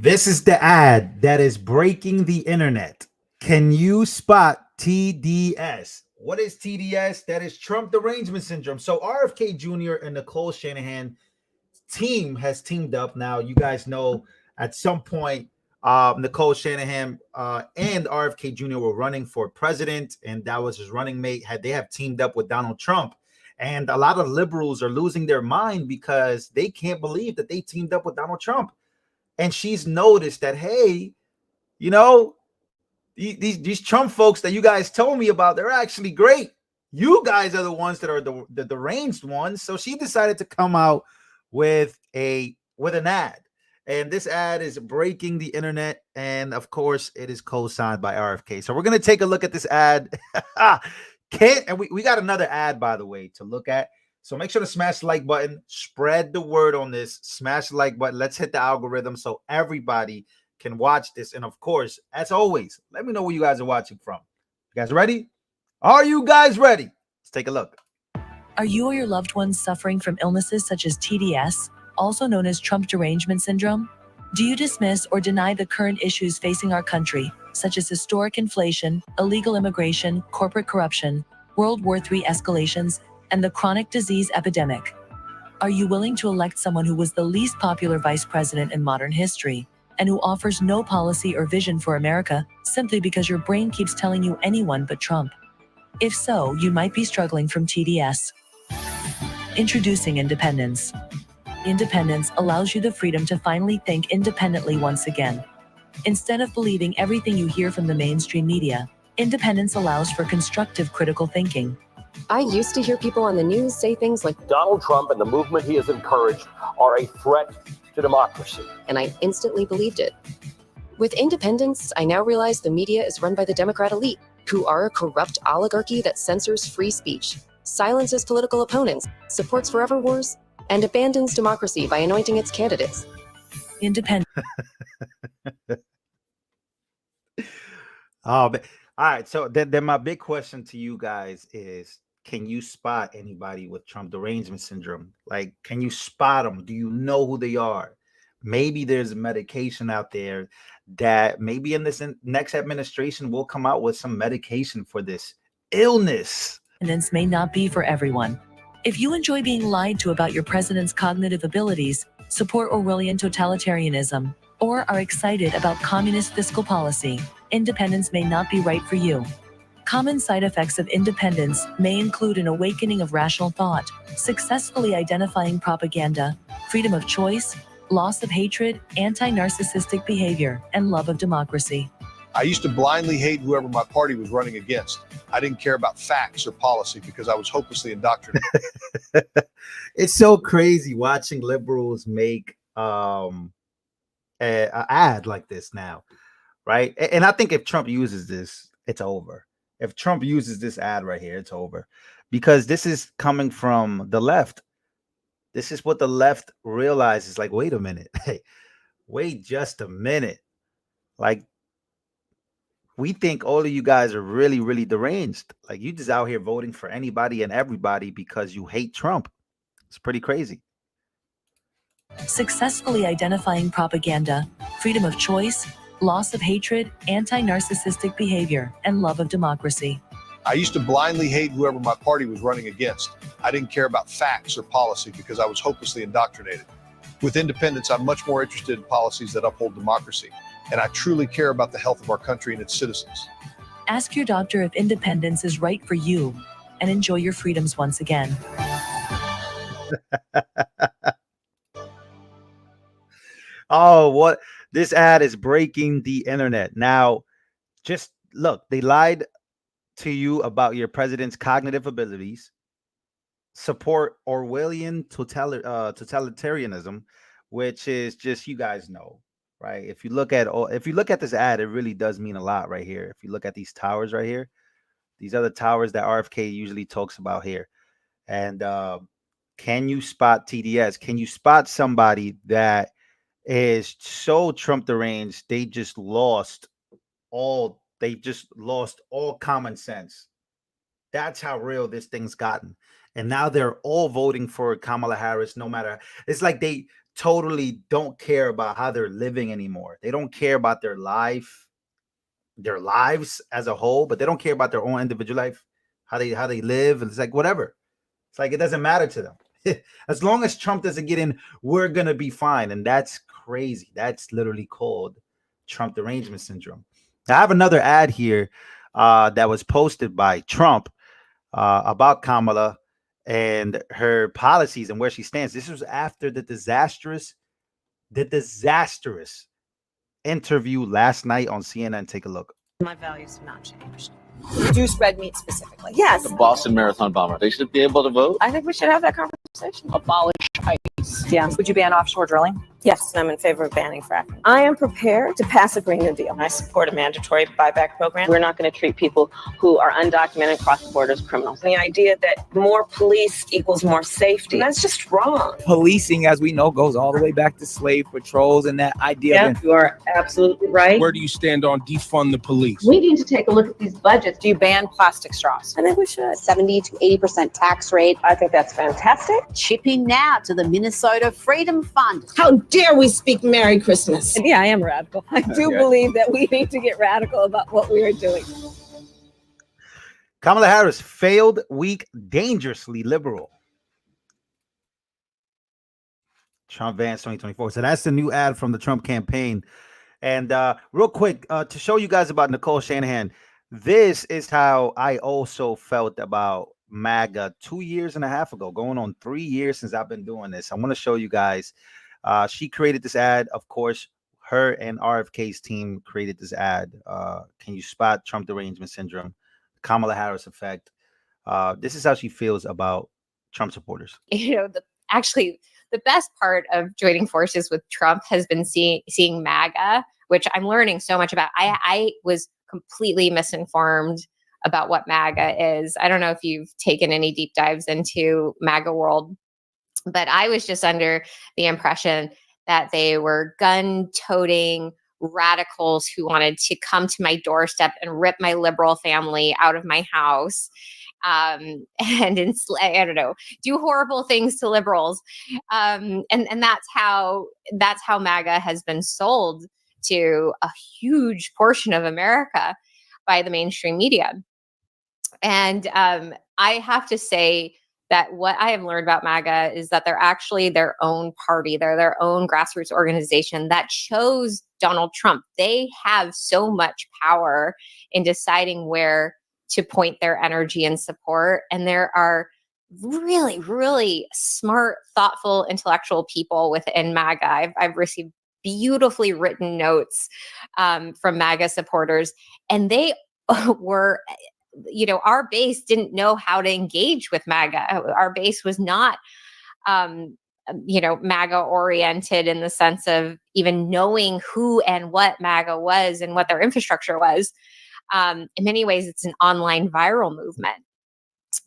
This is the ad that is breaking the internet. Can you spot TDS? What is TDS? That is Trump derangement syndrome. So RFK Jr. and Nicole Shanahan team has teamed up. Now, you guys know at some point, Nicole Shanahan and RFK Jr. were running for president, and that was his running mate. They have teamed up with Donald Trump. And a lot of liberals are losing their mind because they can't believe that they teamed up with Donald Trump. And she's noticed that, hey, you know, these Trump folks that you guys told me about, they're actually great. You guys are the ones that are the deranged ones. So she decided to come out with an ad. And this ad is breaking the internet. And of course, it is co-signed by RFK. So we're going to take a look at this ad. We got another ad, by the way, to look at. So make sure to smash the like button, spread the word on this, smash the like button. Let's hit the algorithm so everybody can watch this. And of course, as always, let me know where you guys are watching from. You guys ready? Are you guys ready? Let's take a look. Are you or your loved ones suffering from illnesses such as TDS, also known as Trump derangement syndrome? Do you dismiss or deny the current issues facing our country, such as historic inflation, illegal immigration, corporate corruption, World War III escalations, and the chronic disease epidemic? Are you willing to elect someone who was the least popular vice president in modern history, and who offers no policy or vision for America simply because your brain keeps telling you anyone but Trump? If so, you might be struggling from TDS. Introducing Independence. Independence allows you the freedom to finally think independently once again. Instead of believing everything you hear from the mainstream media, independence allows for constructive critical thinking. I used to hear people on the news say things like, Donald Trump and the movement he has encouraged are a threat to democracy. And I instantly believed it. With independence, I now realize the media is run by the Democrat elite, who are a corrupt oligarchy that censors free speech, silences political opponents, supports forever wars, and abandons democracy by anointing its candidates. Independence. All right. So then my big question to you guys is, can you spot anybody with Trump derangement syndrome? Like, can you spot them? Do you know who they are? Maybe there's a medication out there that maybe in this next administration will come out with some medication for this illness. Independence may not be for everyone. If you enjoy being lied to about your president's cognitive abilities, support Orwellian totalitarianism, or are excited about communist fiscal policy, independence may not be right for you. Common side effects of independence may include an awakening of rational thought, successfully identifying propaganda, freedom of choice, loss of hatred, anti-narcissistic behavior, and love of democracy. I used to blindly hate whoever my party was running against. I didn't care about facts or policy because I was hopelessly indoctrinated. It's so crazy watching liberals make an ad like this now, right? And I think if Trump uses this, it's over. If Trump uses this ad right here, it's over, because this is coming from the left. This is what the left realizes. Like, wait a minute. Hey, wait just a minute. Like, we think all of you guys are really, really deranged. Like, you just out here voting for anybody and everybody because you hate Trump. It's pretty crazy. Successfully identifying propaganda, freedom of choice, loss of hatred, anti-narcissistic behavior, and love of democracy. I used to blindly hate whoever my party was running against. I didn't care about facts or policy because I was hopelessly indoctrinated. With independence, I'm much more interested in policies that uphold democracy, and I truly care about the health of our country and its citizens. Ask your doctor if independence is right for you, and enjoy your freedoms once again. Oh, what? This ad is breaking the internet. Now, just look, they lied to you about your president's cognitive abilities, support Orwellian totalitarianism, which is just, you guys know, right? If you look at this ad, it really does mean a lot right here. If you look at these towers right here, these are the towers that RFK usually talks about here. And can you spot TDS? Can you spot somebody that is so Trump deranged they've just lost all common sense? That's how real this thing's gotten. And now they're all voting for Kamala Harris, no matter. It's like they totally don't care about how they're living anymore. They don't care about their lives as a whole, but they don't care about their own individual life, how they live. It's like whatever. It's like it doesn't matter to them. As long as Trump doesn't get in, we're gonna be fine. And that's crazy. That's literally called Trump derangement syndrome. I have another ad here that was posted by Trump about Kamala and her policies and where she stands. This was after the disastrous interview last night on CNN. Take a look. My values have not changed. Reduce red meat specifically. Yes. The Boston Marathon bomber. They should be able to vote. I think we should have that conversation. Abolish ICE. Yeah. Would you ban offshore drilling? Yes, I'm in favor of banning fracking. I am prepared to pass a Green New Deal. I support a mandatory buyback program. We're not going to treat people who are undocumented cross the border as criminals. The idea that more police equals more safety, that's just wrong. Policing, as we know, goes all the way back to slave patrols and that idea. Yeah, you are absolutely right. Where do you stand on defund the police? We need to take a look at these budgets. Do you ban plastic straws? I think we should. 70 to 80% tax rate. I think that's fantastic. Chipping now to the Minnesota Freedom Fund. How dare we speak Merry Christmas? And yeah, I am radical. I do believe that we need to get radical about what we are doing. Kamala Harris failed week dangerously liberal. Trump Vance 2024. So that's the new ad from the Trump campaign. And real quick, to show you guys about Nicole Shanahan, this is how I also felt about MAGA 2.5 years ago, going on 3 years since I've been doing this. I want to show you guys. She created this ad. Of course, her and RFK's team created this ad. Can you spot Trump derangement syndrome? Kamala Harris effect. This is how she feels about Trump supporters. You know, the best part of joining forces with Trump has been seeing MAGA, which I'm learning so much about. I was completely misinformed about what MAGA is. I don't know if you've taken any deep dives into MAGA world, but I was just under the impression that they were gun-toting radicals who wanted to come to my doorstep and rip my liberal family out of my house, and I don't know, do horrible things to liberals, and that's how MAGA has been sold to a huge portion of America by the mainstream media. And I have to say that what I have learned about MAGA is that they're actually their own party. They're their own grassroots organization that chose Donald Trump. They have so much power in deciding where to point their energy and support. And there are really, really smart, thoughtful, intellectual people within MAGA. I've received beautifully written notes from MAGA supporters, and they were, you know, our base didn't know how to engage with MAGA. Our base was not, MAGA oriented in the sense of even knowing who and what MAGA was and what their infrastructure was. In many ways, it's an online viral movement.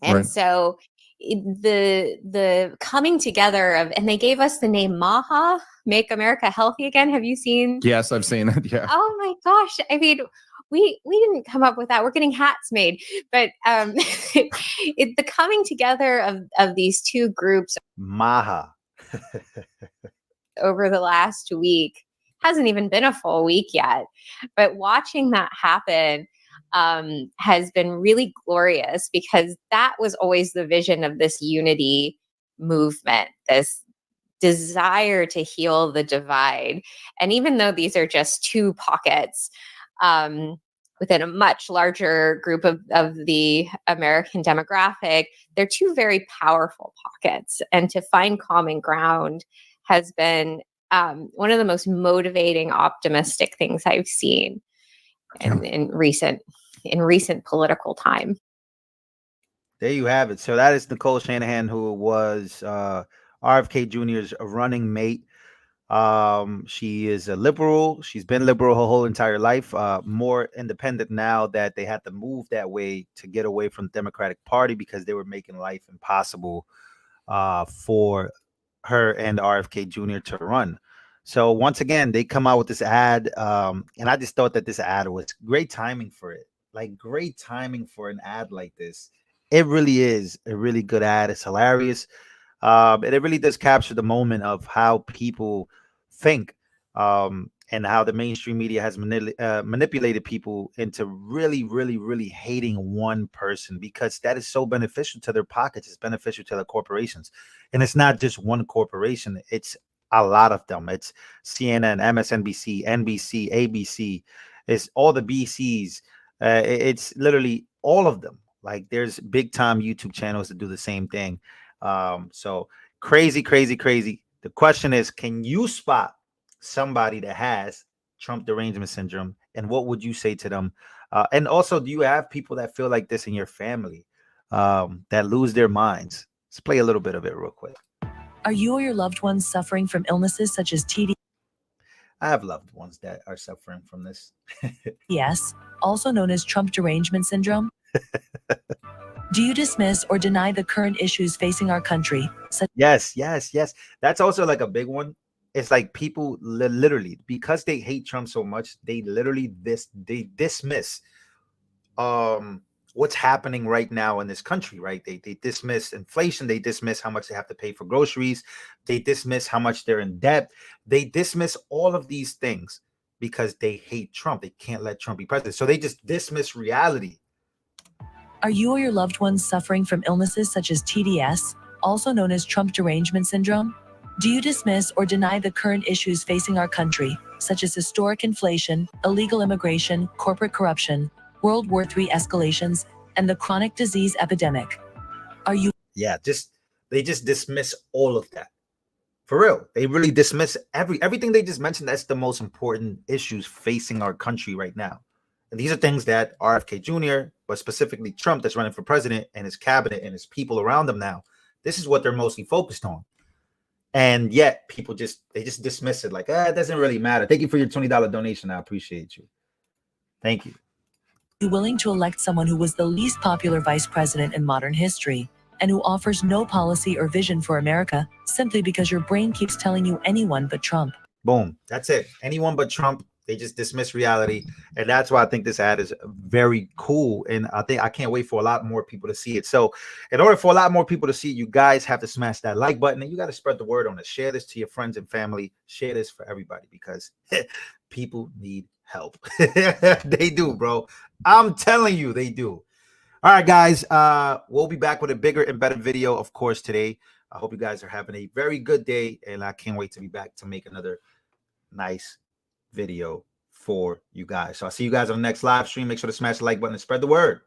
And right. So the coming together of, and they gave us the name MAHA, Make America Healthy Again. Have you seen? Yes, I've seen it. Yeah. Oh my gosh. I mean, we didn't come up with that. We're getting hats made, but the coming together of these two groups, MAHA, over the last week, hasn't even been a full week yet, but watching that happen has been really glorious, because that was always the vision of this unity movement, this desire to heal the divide. And even though these are just two pockets within a much larger group of the American demographic, they're two very powerful pockets. And to find common ground has been one of the most motivating, optimistic things I've seen in recent political time. There you have it. So that is Nicole Shanahan, who was RFK Jr.'s running mate. She is a liberal. She's been liberal her whole entire life, more independent now that they had to move that way to get away from the Democratic Party, because they were making life impossible for her and RFK Jr. to run. So once again, they come out with this ad, and I just thought that this ad was great timing for it. Like, great timing for an ad like this. It really is a really good ad. It's hilarious. And it really does capture the moment of how people think, and how the mainstream media has manipulated people into really, really, really hating one person, because that is so beneficial to their pockets. It's beneficial to the corporations. And it's not just one corporation, it's a lot of them. It's CNN, MSNBC, NBC, ABC. It's all the BCs. It's literally all of them. Like, there's big time YouTube channels that do the same thing. So crazy, crazy, crazy. The question is, can you spot somebody that has Trump derangement syndrome, and what would you say to them? And also, do you have people that feel like this in your family, that lose their minds? Let's play a little bit of it real quick. Are you or your loved ones suffering from illnesses such as TD? I have loved ones that are suffering from this. Yes, also known as Trump derangement syndrome. Do you dismiss or deny the current issues facing our country? Yes. That's also like a big one. It's like people literally, because they hate Trump so much, they literally they dismiss what's happening right now in this country, right? They dismiss inflation, they dismiss how much they have to pay for groceries, they dismiss how much they're in debt, they dismiss all of these things because they hate Trump. They can't let Trump be president. So they just dismiss reality. Are you or your loved ones suffering from illnesses such as TDS, also known as Trump derangement syndrome? Do you dismiss or deny the current issues facing our country, such as historic inflation, illegal immigration, corporate corruption, World War III escalations, and the chronic disease epidemic? Are you? Yeah, they just dismiss all of that. For real. They really dismiss everything they just mentioned. That's the most important issues facing our country right now. And these are things that RFK Jr., but specifically Trump, that's running for president, and his cabinet and his people around him now, this is what they're mostly focused on. And yet people they just dismiss it like, it doesn't really matter. Thank you for your $20 donation. I appreciate you. Thank you. Are you willing to elect someone who was the least popular vice president in modern history, and who offers no policy or vision for America, simply because your brain keeps telling you anyone but Trump? Boom. That's it. Anyone but Trump. They just dismiss reality. And that's why I think this ad is very cool. And I can't wait for a lot more people to see it. So in order for a lot more people to see it, you guys have to smash that like button, and you got to spread the word on it. Share this to your friends and family. Share this for everybody, because people need help. They do, bro. I'm telling you, they do. All right, guys. We'll be back with a bigger and better video, of course, today. I hope you guys are having a very good day, and I can't wait to be back to make another nice video for you guys. So I'll see you guys on the next live stream. Make sure to smash the like button and spread the word.